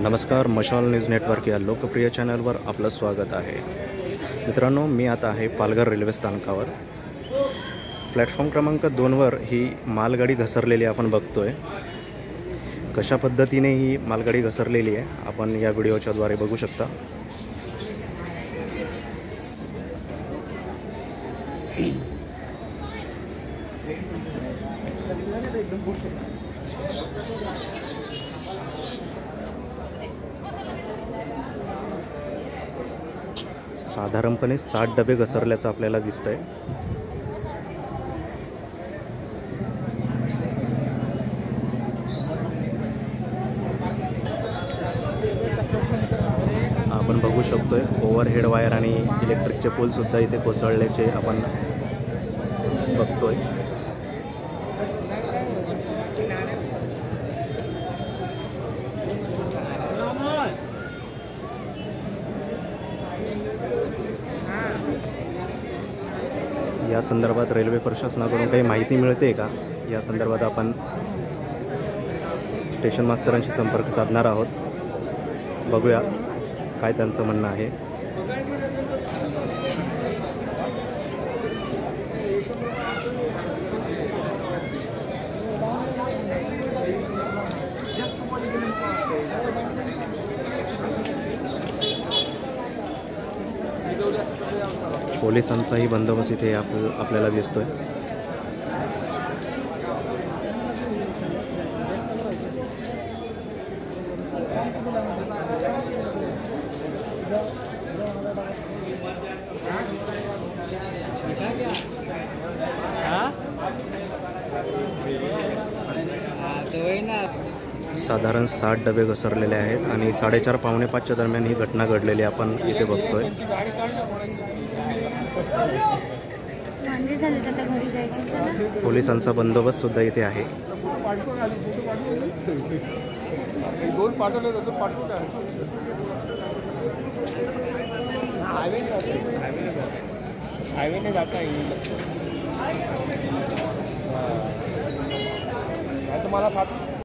नमस्कार, मशाल news network या लोकप्रिय चॅनलवर आपलं स्वागत आहे। मित्रांनो, मी आता आहे पालघर रेल्वे स्थानकावर। प्लॅटफॉर्म क्रमांक 2वर ही मालगाडी घसरलेली आपण बघतोय। कशा पद्धतीने ही मालगाडी घसरलेली आहे आपण या व्हिडिओच्या द्वारे बघू शकता। साधारणपणे 60 डबे घसरल्याचं आपल्याला दिसतंय। आपण बघू शकतोय ओव्हरहेड वायर आणि इलेक्ट्रिकचे पोल सुद्धा इथे कोसळल्याचे आपण बघतोय। या संदर्भात रेल्वे प्रशासनाकडून काही माहिती मिळते का या संदर्भात आपण स्टेशन मास्तरांशी संपर्क साधणार आहोत। बघूया काय त्यांचं म्हणणं आहे। पोलिसांचाही बंदोबस्त इथे आपल्याला दिसतोय। साधारण 60 डबे घसरलेले आहेत आणि 4:30 पावणे 5च्या दरम्यान ही घटना घडलेली आपण इथे बघतोय। पोलिसांचा बंदोबस्त सुद्धा इथे आहे। हायवे जाता येईल तुम्हाला